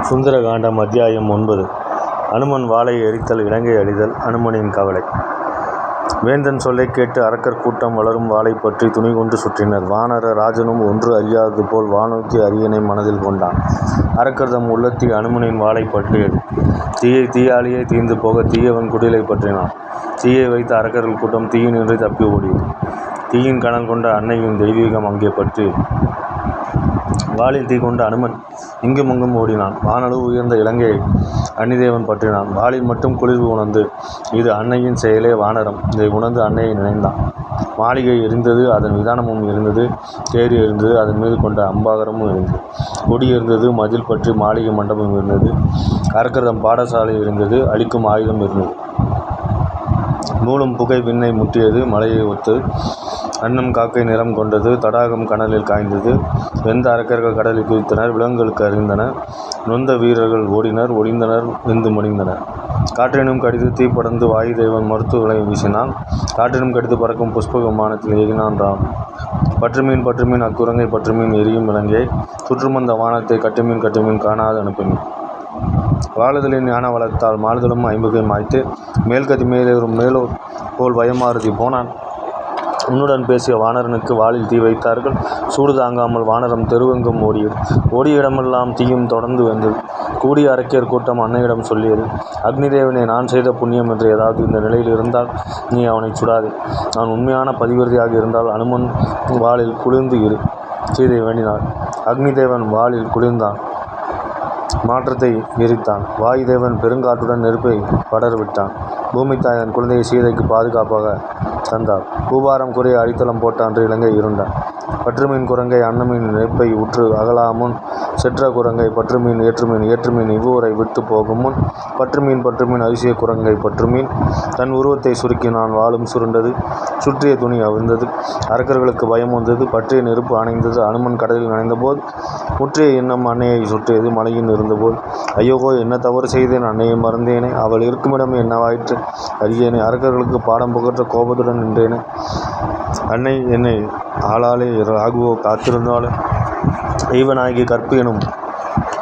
சுந்தரகாண்டம் அத்தியாயம் 9. அனுமன் வாளை எரித்தல் இலங்கை அழிதல். அனுமனின் கவலை. வேந்தன் சொல்லை கேட்டு அரக்கர் கூட்டம் வளரும் வாளை பற்றி துணி கொண்டு சுற்றினர். வானர ராஜனும் ஒன்று அறியாதது போல் வானோக்கி அரியணை மனதில் கொண்டான். அரக்கர் தம் உள்ளத்தி அனுமனின் வாளை பற்றியது. தீயாளியே தீர்ந்து போக தீயவன் குடிலை பற்றினான். தீயை வைத்த அரக்கர்கள் கூட்டம் தீயினின்றி தப்பி ஓடியது. தீயின் கனல் கொண்ட அன்னையின் தெய்வீகம் அங்கே பற்றி வாளில் தீ கொண்ட அனுமன் இங்கும் அங்கும் ஓடினான். வானளவு உயர்ந்த இலங்கையை அன்னிதேவன் பற்றினான். வாளில் மட்டும் குளிர்வு உணர்ந்து இது அன்னையின் செயலே வானரம். இதை உணர்ந்து அன்னையை நினைந்தான். மாளிகை எரிந்தது, அதன் விதானமும் எரிந்தது. தேர் எரிந்தது, அதன் மீது கொண்ட அம்பாகரமும் எரிந்தது. கொடி எரிந்தது, மதில் பற்றி மாளிகை மண்டபம் இருந்தது. அரக்கர்தம் பாடசாலை இருந்தது, அழிக்கும் ஆயுதம் இருந்தது. மூலம் புகை விண்ணை முட்டியது, மலையை ஒத்தது. அன்னம் காக்கை நிறம் கொண்டது, தடாகம் கனலில் காய்ந்தது. வெந்த அரக்கர்கள் கடலில் குதித்தனர், விலங்குகளுக்கு அறிந்தன. நொந்த வீரர்கள் ஓடினர், ஒளிந்தனர், வெந்து மடிந்தனர். காற்றினும் கடித்து தீ படர்ந்து வாயு தேவன் மருத்துவங்களை வீசினான். காற்றினும் கடித்து பறக்கும் புஷ்ப விமானத்தில் ஏகினான் ராம். பற்றுமீன் பற்றுமீன் அக்குரங்கை பற்றுமீன் எரியும் இலங்கை. சுற்றுமந்த வானத்தை கட்டுமீன் காணாது அனுப்புமீன். வாழுதலின் ஞான வளத்தால் மாறுதலும் ஐம்பகை மாய்த்து மேல்கதி மேலேறும் மேலோர் போல் பயமாறுதி போனான். உன்னுடன் பேசிய வானரனுக்கு வாளில் தீ வைத்தார்கள். சூடு தாங்காமல் வானரம் தெருவெங்கும் ஓடியது. ஓடிய இடமெல்லாம் தீயும் தொடர்ந்து வந்தது. கூடிய அரக்கியர் கூட்டம் அன்னையிடம் சொல்லியது, அக்னிதேவனை, நான் செய்த புண்ணியம் என்று ஏதாவது இந்த நிலையில் இருந்தால் நீ அவனை சுடாதே. நான் உண்மையான பதிவிரதியாக இருந்தால் அனுமன் வாளில் குளிர்ந்து இரு. சீதை வேண்டினாள். அக்னிதேவன் வாளில் குளிர்ந்தான். மாற்றத்தை எரித்தான். வாயுதேவன் பெருங்காற்றுடன் நெருப்பை படரவிட்டான். பூமி தாயன் குழந்தையை சீதைக்கு பாதுகாப்பாக தந்தாள். பூபாரம் குறைய அடித்தளம் போட்ட அன்று இலங்கை இருண்டான். பற்றுமீன் குரங்கை அன்னமீன் நெருப்பை உற்று அகலாமுன் செற்ற குரங்கை பற்றுமீன் ஏற்றுமீன் இவ்வூரை விட்டு போகும் முன் பற்றுமீன் அதிசய குரங்கை பற்றுமீன் தன் உருவத்தை சுருக்கினான். வாளும் சுருண்டது, சுற்றிய துணி அவிழ்ந்தது. அரக்கர்களுக்கு பயம் வந்தது. பற்றிய நெருப்பு அணைந்தது. அனுமன் கடலில் நனைந்தபோது முற்றிய எண்ணம் அன்னையை சுற்றியது. மலையின் இருந்தபோது ஐயோகோ, என்ன தவறு செய்தேன், அன்னையை மறந்தேனே, அவள் இருக்குமிடம் என்னவாயிற்று அறியேனே, அரக்கர்களுக்கு பாடம் புகற்ற கோபத்துடன் நின்றேனே, அன்னை என்னை ஆளாலே ராகுவோ காத்திருந்தாலே ஈவனாகி கற்பு எனும்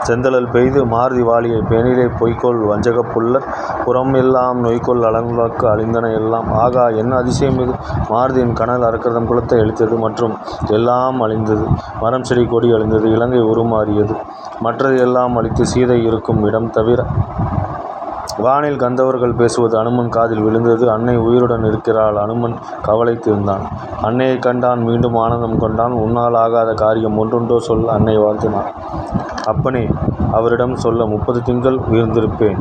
செந்தழல் பெய்து மாருதி வாளியை பேணிலே பொய்கொள் வஞ்சகப் புல்லர் புறம் எல்லாம் நொய்கொள் அலங்குலாக்கு அழிந்தன எல்லாம். ஆகா, என்ன அதிசயம் இது! மாருதியின் கனல் அரக்கர்தம் குலத்தை அழித்தது, மற்றும் எல்லாம் அழிந்தது. மரம் செடி கொடி அழிந்தது. இலங்கை உருமாறியது. மற்றது எல்லாம் அழித்து சீதை இருக்கும் இடம் தவிர. வானில் கந்தவர்கள் பேசுவது அனுமன் காதில் விழுந்தது. அன்னை உயிருடன் இருக்கிறாள். அனுமன் கவலை தீர்ந்தான். அன்னையை கண்டான். மீண்டும் ஆனந்தம் கொண்டான். உன்னால் ஆகாத காரியம் ஒன்றுண்டோ சொல். அன்னை வாழ்த்தினான். அப்பனே, அவரிடம் சொல்ல 30 திங்கள் உயர்ந்திருப்பேன்.